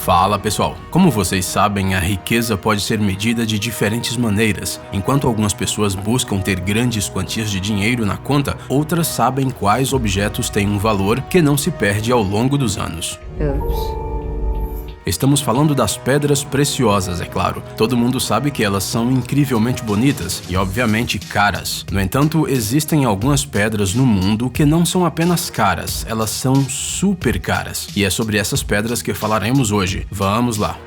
Fala pessoal, como vocês sabem, a riqueza pode ser medida de diferentes maneiras. Enquanto algumas pessoas buscam ter grandes quantias de dinheiro na conta, outras sabem quais objetos têm um valor que não se perde ao longo dos anos. Estamos falando das pedras preciosas, é claro. Todo mundo sabe que elas são incrivelmente bonitas e, obviamente, caras. No entanto, existem algumas pedras no mundo que não são apenas caras, elas são super caras. E é sobre essas pedras que falaremos hoje. Vamos lá!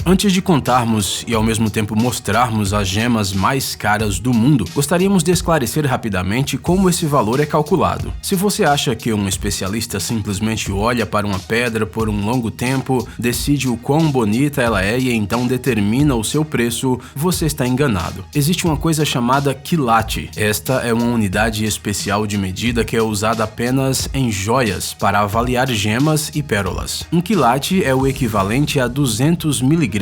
Antes de contarmos e ao mesmo tempo mostrarmos as gemas mais caras do mundo, gostaríamos de esclarecer rapidamente como esse valor é calculado. Se você acha que um especialista simplesmente olha para uma pedra por um longo tempo, decide o quão bonita ela é e então determina o seu preço, você está enganado. Existe uma coisa chamada quilate. Esta é uma unidade especial de medida que é usada apenas em joias para avaliar gemas e pérolas. Um quilate é o equivalente a 200 miligramas.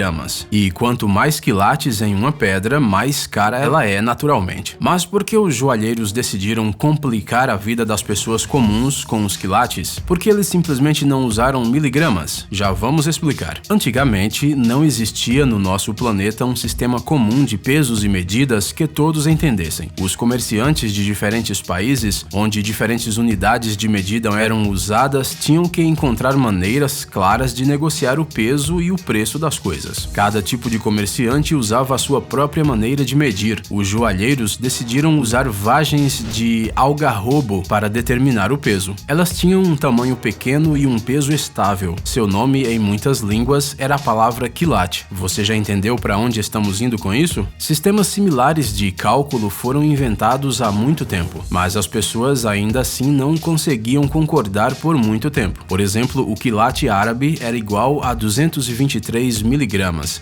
E quanto mais quilates em uma pedra, mais cara ela é naturalmente. Mas por que os joalheiros decidiram complicar a vida das pessoas comuns com os quilates? Por que eles simplesmente não usaram miligramas? Já vamos explicar. Antigamente, não existia no nosso planeta um sistema comum de pesos e medidas que todos entendessem. Os comerciantes de diferentes países, onde diferentes unidades de medida eram usadas, tinham que encontrar maneiras claras de negociar o peso e o preço das coisas. Cada tipo de comerciante usava a sua própria maneira de medir. Os joalheiros decidiram usar vagens de algarrobo para determinar o peso. Elas tinham um tamanho pequeno e um peso estável. Seu nome, em muitas línguas, era a palavra quilate. Você já entendeu para onde estamos indo com isso? Sistemas similares de cálculo foram inventados há muito tempo, mas as pessoas ainda assim não conseguiam concordar por muito tempo. Por exemplo, o quilate árabe era igual a 223 miligramas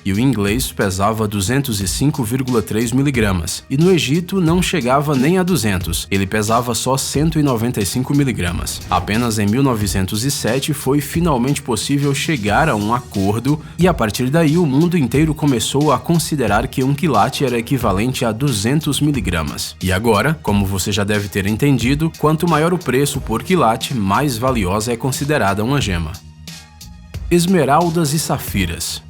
e o inglês pesava 205,3 miligramas. E no Egito não chegava nem a 200, ele pesava só 195 miligramas. Apenas em 1907 foi finalmente possível chegar a um acordo e a partir daí o mundo inteiro começou a considerar que um quilate era equivalente a 200 miligramas. E agora, como você já deve ter entendido, quanto maior o preço por quilate, mais valiosa é considerada uma gema. Esmeraldas e safiras.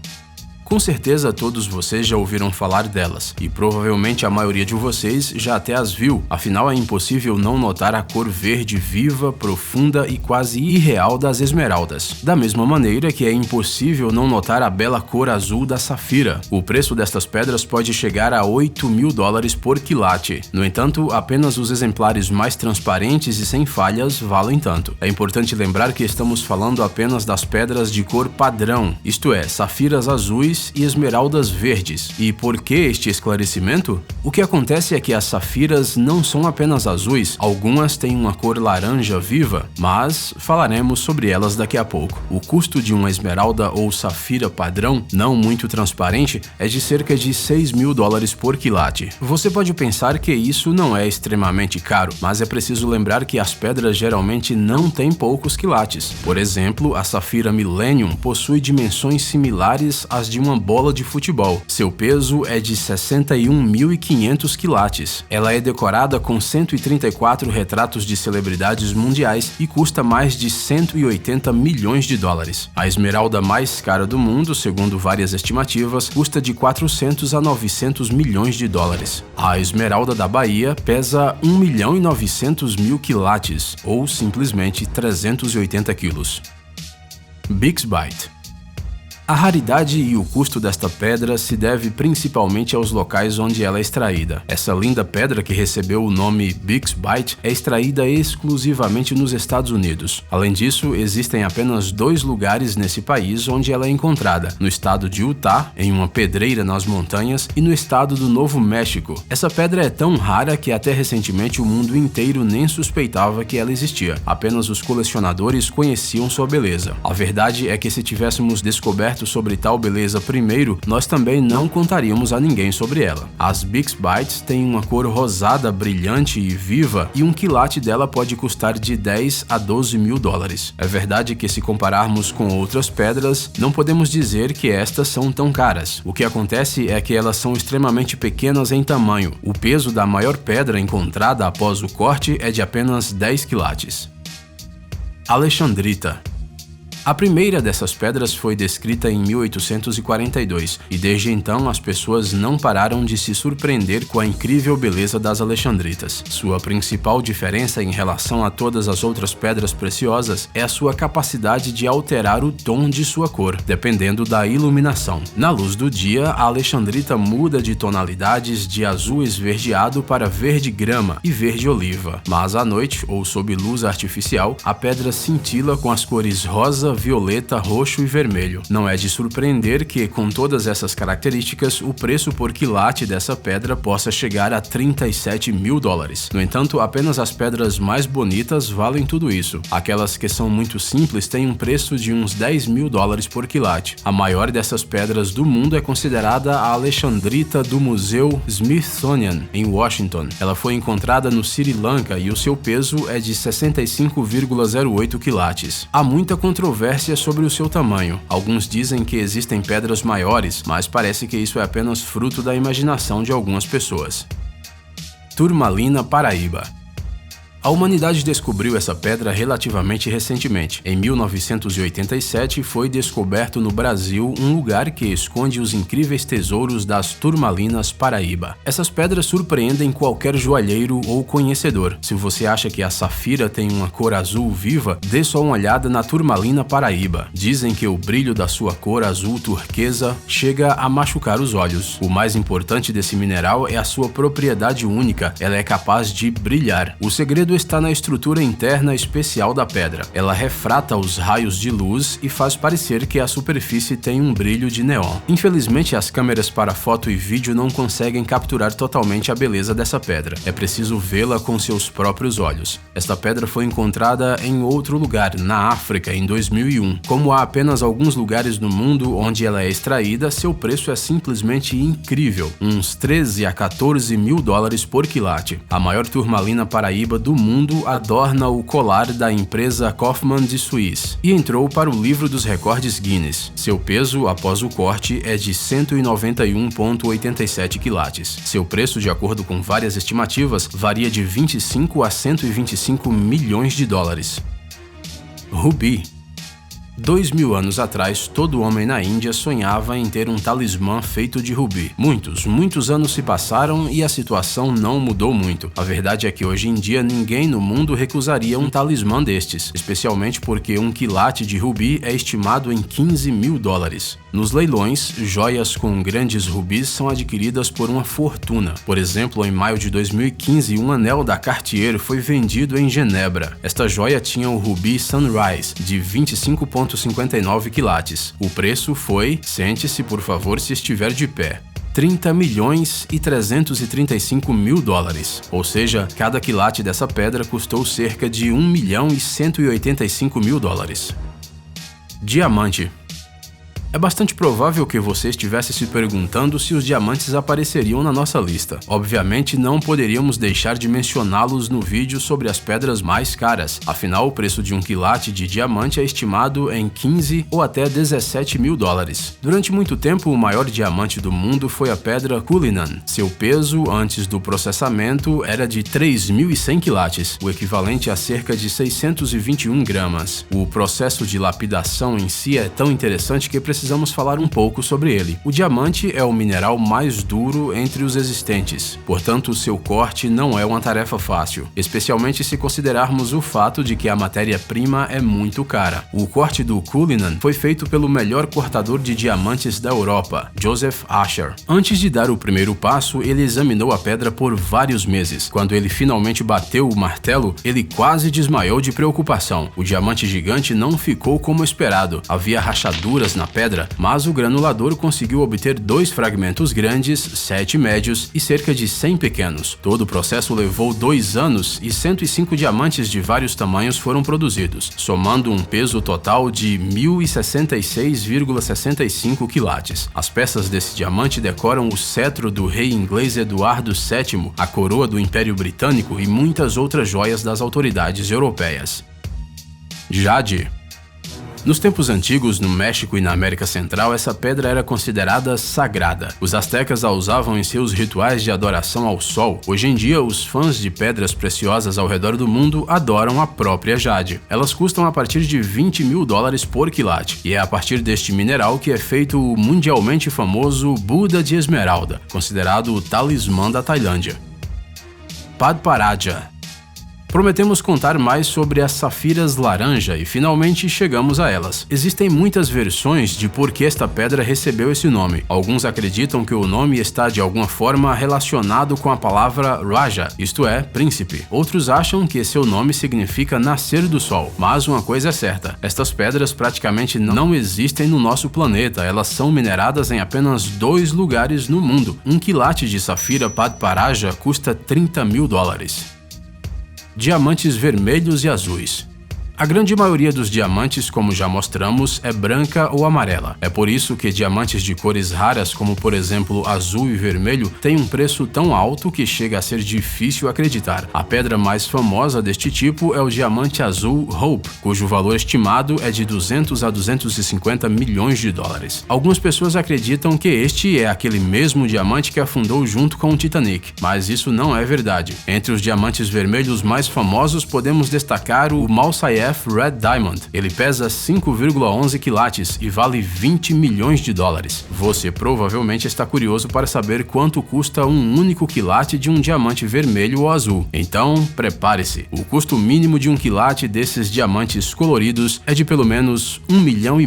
Com certeza todos vocês já ouviram falar delas, e provavelmente a maioria de vocês já até as viu, afinal é impossível não notar a cor verde viva, profunda e quase irreal das esmeraldas. Da mesma maneira que é impossível não notar a bela cor azul da safira. O preço destas pedras pode chegar a $8.000 por quilate. No entanto, apenas os exemplares mais transparentes e sem falhas valem tanto. É importante lembrar que estamos falando apenas das pedras de cor padrão, isto é, safiras azuis e esmeraldas verdes. E por que este esclarecimento? O que acontece é que as safiras não são apenas azuis, algumas têm uma cor laranja viva, mas falaremos sobre elas daqui a pouco. O custo de uma esmeralda ou safira padrão, não muito transparente, é de cerca de $6.000 por quilate. Você pode pensar que isso não é extremamente caro, mas é preciso lembrar que as pedras geralmente não têm poucos quilates. Por exemplo, a safira Millennium possui dimensões similares às de uma bola de futebol. Seu peso é de 61.500 quilates. Ela é decorada com 134 retratos de celebridades mundiais e custa mais de $180 milhões. A esmeralda mais cara do mundo, segundo várias estimativas, custa de 400 a 900 milhões de dólares. A esmeralda da Bahia pesa 1.900.000 quilates, ou simplesmente 380 quilos. Bixbyte. A raridade e o custo desta pedra se deve principalmente aos locais onde ela é extraída. Essa linda pedra, que recebeu o nome Bixbyte, é extraída exclusivamente nos Estados Unidos. Além disso, existem apenas 2 lugares nesse país onde ela é encontrada: no estado de Utah, em uma pedreira nas montanhas, e no estado do Novo México. Essa pedra é tão rara que até recentemente o mundo inteiro nem suspeitava que ela existia. Apenas os colecionadores conheciam sua beleza. A verdade é que se tivéssemos descoberto sobre tal beleza primeiro, nós também não contaríamos a ninguém sobre ela. As Bixbytes têm uma cor rosada brilhante e viva e um quilate dela pode custar de $10 a $12.000. É verdade que se compararmos com outras pedras, não podemos dizer que estas são tão caras. O que acontece é que elas são extremamente pequenas em tamanho. O peso da maior pedra encontrada após o corte é de apenas 10 quilates. Alexandrita. A primeira dessas pedras foi descrita em 1842 e desde então as pessoas não pararam de se surpreender com a incrível beleza das alexandritas. Sua principal diferença em relação a todas as outras pedras preciosas é a sua capacidade de alterar o tom de sua cor, dependendo da iluminação. Na luz do dia, a alexandrita muda de tonalidades de azul esverdeado para verde grama e verde oliva, mas à noite, ou sob luz artificial, a pedra cintila com as cores rosa, violeta, roxo e vermelho. Não é de surpreender que, com todas essas características, o preço por quilate dessa pedra possa chegar a $37 mil. No entanto, apenas as pedras mais bonitas valem tudo isso. Aquelas que são muito simples têm um preço de uns $10 mil por quilate. A maior dessas pedras do mundo é considerada a alexandrita do Museu Smithsonian, em Washington. Ela foi encontrada no Sri Lanka e o seu peso é de 65,08 quilates. Há muita controvérsia sobre o seu tamanho. Alguns dizem que existem pedras maiores, mas parece que isso é apenas fruto da imaginação de algumas pessoas. Turmalina Paraíba. A humanidade descobriu essa pedra relativamente recentemente. Em 1987 foi descoberto no Brasil um lugar que esconde os incríveis tesouros das turmalinas Paraíba. Essas pedras surpreendem qualquer joalheiro ou conhecedor. Se você acha que a safira tem uma cor azul viva, dê só uma olhada na turmalina Paraíba. Dizem que o brilho da sua cor azul turquesa chega a machucar os olhos. O mais importante desse mineral é a sua propriedade única. Ela é capaz de brilhar. O segredo está na estrutura interna especial da pedra. Ela refrata os raios de luz e faz parecer que a superfície tem um brilho de neon. Infelizmente, as câmeras para foto e vídeo não conseguem capturar totalmente a beleza dessa pedra. É preciso vê-la com seus próprios olhos. Esta pedra foi encontrada em outro lugar, na África, em 2001. Como há apenas alguns lugares no mundo onde ela é extraída, seu preço é simplesmente incrível, uns $13 a $14 mil por quilate. A maior turmalina Paraíba do mundo adorna o colar da empresa Kaufmann de Suisse e entrou para o livro dos recordes Guinness. Seu peso após o corte é de 191,87 quilates. Seu preço, de acordo com várias estimativas, varia de 25 a 125 milhões de dólares. Rubi. 2000 anos atrás, todo homem na Índia sonhava em ter um talismã feito de rubi. Muitos anos se passaram e a situação não mudou muito. A verdade é que hoje em dia ninguém no mundo recusaria um talismã destes, especialmente porque um quilate de rubi é estimado em $15 mil. Nos leilões, joias com grandes rubis são adquiridas por uma fortuna. Por exemplo, em maio de 2015, um anel da Cartier foi vendido em Genebra. Esta joia tinha o rubi Sunrise, de 25,59 quilates. O preço foi, sente-se por favor se estiver de pé, $30.335 mil, ou seja, cada quilate dessa pedra custou cerca de $1.185.000. Diamante. É bastante provável que você estivesse se perguntando se os diamantes apareceriam na nossa lista. Obviamente, não poderíamos deixar de mencioná-los no vídeo sobre as pedras mais caras. Afinal, o preço de um quilate de diamante é estimado em $15 ou até $17 mil. Durante muito tempo, o maior diamante do mundo foi a pedra Cullinan. Seu peso, antes do processamento, era de 3.100 quilates, o equivalente a cerca de 621 gramas. O processo de lapidação em si é tão interessante que precisamos falar um pouco sobre ele. O diamante é o mineral mais duro entre os existentes, portanto seu corte não é uma tarefa fácil, especialmente se considerarmos o fato de que a matéria-prima é muito cara. O corte do Cullinan foi feito pelo melhor cortador de diamantes da Europa, Joseph Asher. Antes de dar o primeiro passo, ele examinou a pedra por vários meses. Quando ele finalmente bateu o martelo, ele quase desmaiou de preocupação. O diamante gigante não ficou como esperado. Havia rachaduras na pedra, mas o granulador conseguiu obter 2 fragmentos grandes, 7 médios e cerca de 100 pequenos. Todo o processo levou 2 anos e 105 diamantes de vários tamanhos foram produzidos, somando um peso total de 1.066,65 quilates. As peças desse diamante decoram o cetro do rei inglês Eduardo VII, a coroa do Império Britânico e muitas outras joias das autoridades europeias. Jade. Nos tempos antigos, no México e na América Central, essa pedra era considerada sagrada. Os astecas a usavam em seus rituais de adoração ao sol. Hoje em dia, os fãs de pedras preciosas ao redor do mundo adoram a própria jade. Elas custam a partir de $20 mil por quilate, e é a partir deste mineral que é feito o mundialmente famoso Buda de Esmeralda, considerado o talismã da Tailândia. Padparaja. Prometemos contar mais sobre as safiras laranja e finalmente chegamos a elas. Existem muitas versões de por que esta pedra recebeu esse nome. Alguns acreditam que o nome está de alguma forma relacionado com a palavra Raja, isto é, príncipe. Outros acham que seu nome significa nascer do sol. Mas uma coisa é certa, estas pedras praticamente não existem no nosso planeta, elas são mineradas em apenas 2 lugares no mundo. Um quilate de safira Padparaja custa $30 mil. Diamantes vermelhos e azuis. A grande maioria dos diamantes, como já mostramos, é branca ou amarela. É por isso que diamantes de cores raras, como por exemplo azul e vermelho, têm um preço tão alto que chega a ser difícil acreditar. A pedra mais famosa deste tipo é o diamante azul Hope, cujo valor estimado é de 200 a 250 milhões de dólares. Algumas pessoas acreditam que este é aquele mesmo diamante que afundou junto com o Titanic, mas isso não é verdade. Entre os diamantes vermelhos mais famosos podemos destacar o Malsaev Red Diamond. Ele pesa 5,11 quilates e vale $20 milhões. Você provavelmente está curioso para saber quanto custa um único quilate de um diamante vermelho ou azul. Então, prepare-se. O custo mínimo de um quilate desses diamantes coloridos é de pelo menos $1,5 milhão.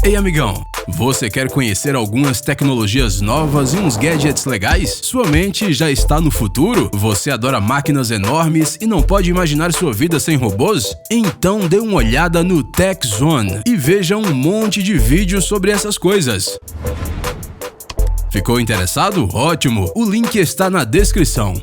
Ei, amigão! Você quer conhecer algumas tecnologias novas e uns gadgets legais? Sua mente já está no futuro? Você adora máquinas enormes e não pode imaginar sua vida sem robôs? Então dê uma olhada no Tech Zone e veja um monte de vídeos sobre essas coisas. Ficou interessado? Ótimo! O link está na descrição.